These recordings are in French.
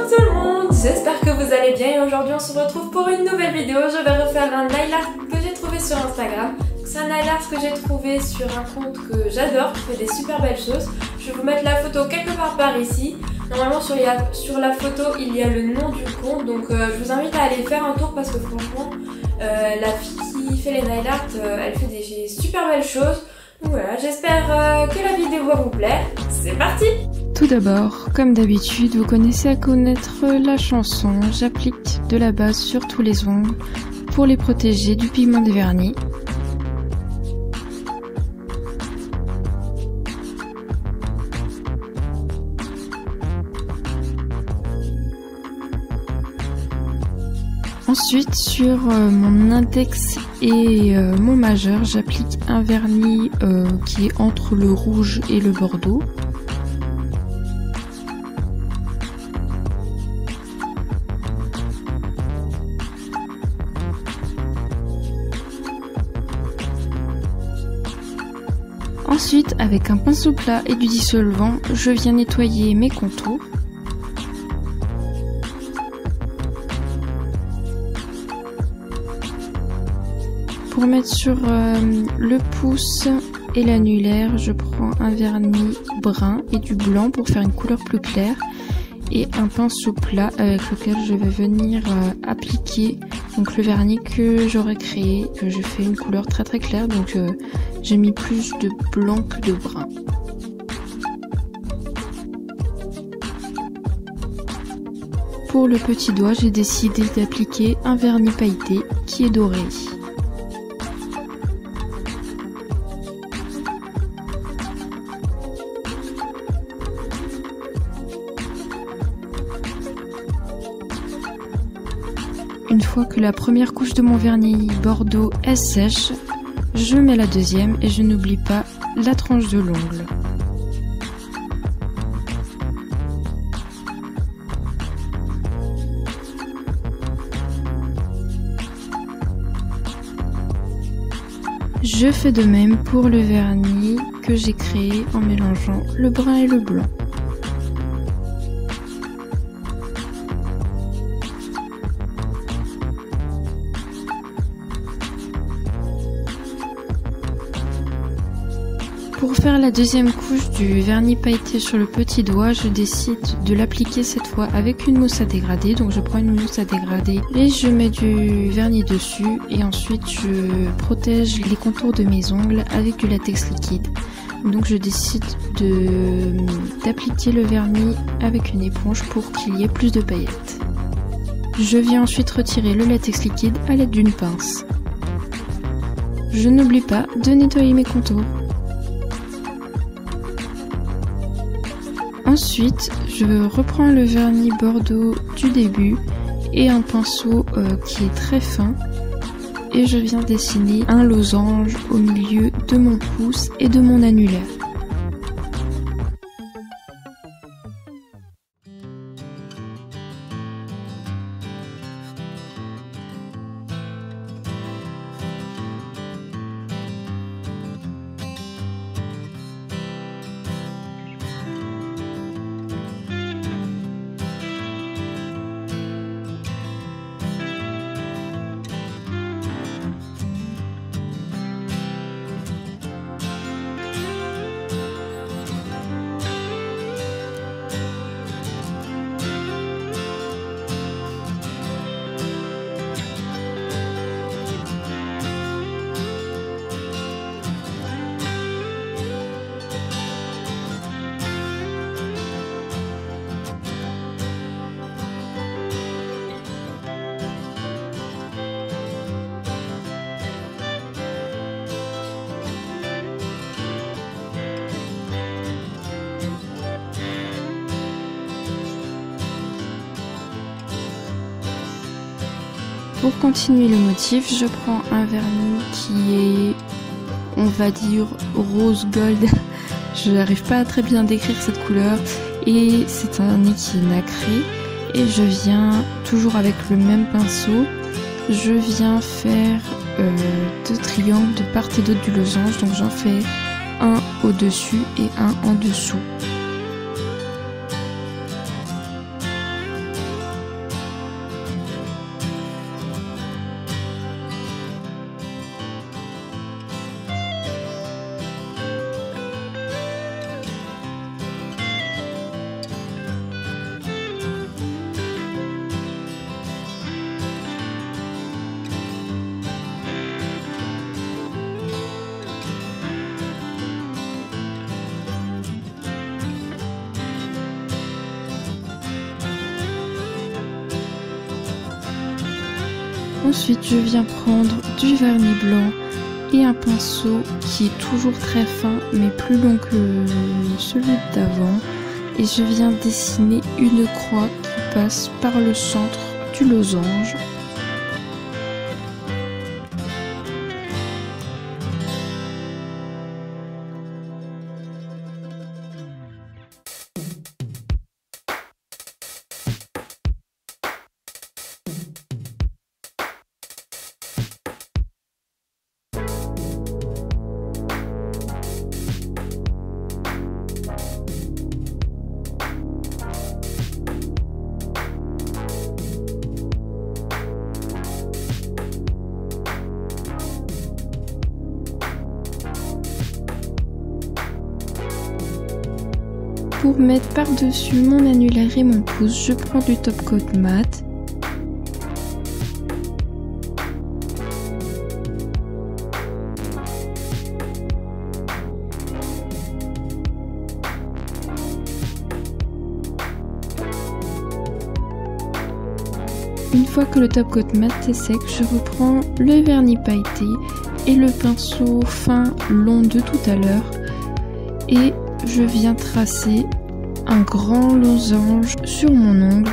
Bonjour tout le monde, j'espère que vous allez bien et aujourd'hui on se retrouve pour une nouvelle vidéo. Je vais refaire un nail art que j'ai trouvé sur Instagram. C'est un nail art que j'ai trouvé sur un compte que j'adore, qui fait des super belles choses. Je vais vous mettre la photo quelque part par ici. Normalement sur la photo il y a le nom du compte, donc je vous invite à aller faire un tour parce que franchement la fille qui fait les nail art, elle fait des super belles choses. Donc voilà, j'espère que la vidéo va vous plaire. C'est parti! Tout d'abord, comme d'habitude, vous connaissez à connaître la chanson. J'applique de la base sur tous les ongles pour les protéger du pigment des vernis. Ensuite, sur mon index et mon majeur, j'applique un vernis qui est entre le rouge et le bordeaux. Ensuite, avec un pinceau plat et du dissolvant, je viens nettoyer mes contours. Pour mettre sur le pouce et l'annulaire, je prends un vernis brun et du blanc pour faire une couleur plus claire et un pinceau plat avec lequel je vais venir appliquer donc le vernis que j'aurais créé. J'ai fait une couleur très claire, donc j'ai mis plus de blanc que de brun. Pour le petit doigt, j'ai décidé d'appliquer un vernis pailleté qui est doré. Une fois que la première couche de mon vernis bordeaux est sèche, je mets la deuxième et je n'oublie pas la tranche de l'ongle. Je fais de même pour le vernis que j'ai créé en mélangeant le brun et le blanc. Pour faire la deuxième couche du vernis pailleté sur le petit doigt, je décide de l'appliquer cette fois avec une mousse à dégrader. Donc je prends une mousse à dégrader et je mets du vernis dessus et ensuite je protège les contours de mes ongles avec du latex liquide. Donc je décide d'appliquer le vernis avec une éponge pour qu'il y ait plus de paillettes. Je viens ensuite retirer le latex liquide à l'aide d'une pince. Je n'oublie pas de nettoyer mes contours. Ensuite, je reprends le vernis bordeaux du début et un pinceau qui est très fin et je viens dessiner un losange au milieu de mon pouce et de mon annulaire. Pour continuer le motif, je prends un vernis qui est, on va dire, rose gold. Je n'arrive pas à très bien décrire cette couleur et c'est un vernis qui est nacré. Et je viens, toujours avec le même pinceau, je viens faire 2 triangles de part et d'autre du losange. Donc j'en fais un au-dessus et un en dessous. Ensuite, je viens prendre du vernis blanc et un pinceau qui est toujours très fin mais plus long que celui d'avant. Et je viens dessiner une croix qui passe par le centre du losange. Pour mettre par-dessus mon annulaire et mon pouce, je prends du top coat mat. Une fois que le top coat mat est sec, je reprends le vernis pailleté et le pinceau fin long de tout à l'heure et je viens tracer un grand losange sur mon ongle.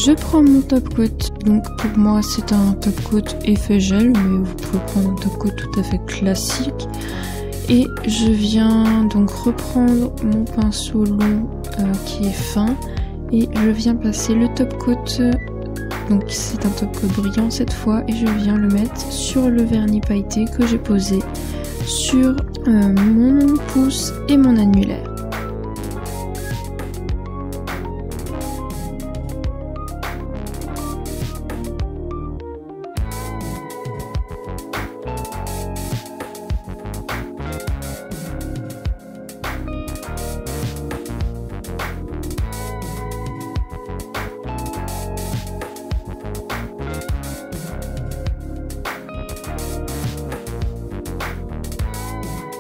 Je prends mon top coat, donc pour moi c'est un top coat effet gel, mais vous pouvez prendre un top coat tout à fait classique. Et je viens donc reprendre mon pinceau long qui est fin et je viens passer le top coat, donc c'est un top coat brillant cette fois, et je viens le mettre sur le vernis pailleté que j'ai posé sur mon pouce et mon annulaire.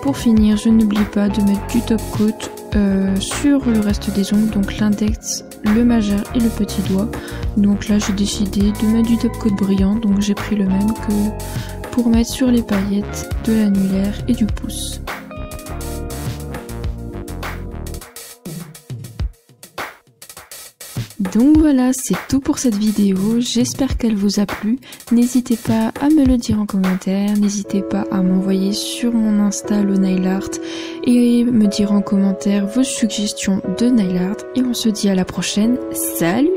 Pour finir, je n'oublie pas de mettre du top coat sur le reste des ongles, donc l'index, le majeur et le petit doigt. Donc là j'ai décidé de mettre du top coat brillant, donc j'ai pris le même que pour mettre sur les paillettes de l'annulaire et du pouce. Donc voilà, c'est tout pour cette vidéo, j'espère qu'elle vous a plu. N'hésitez pas à me le dire en commentaire, n'hésitez pas à m'envoyer sur mon Insta le nail art et me dire en commentaire vos suggestions de nail art. Et on se dit à la prochaine, salut!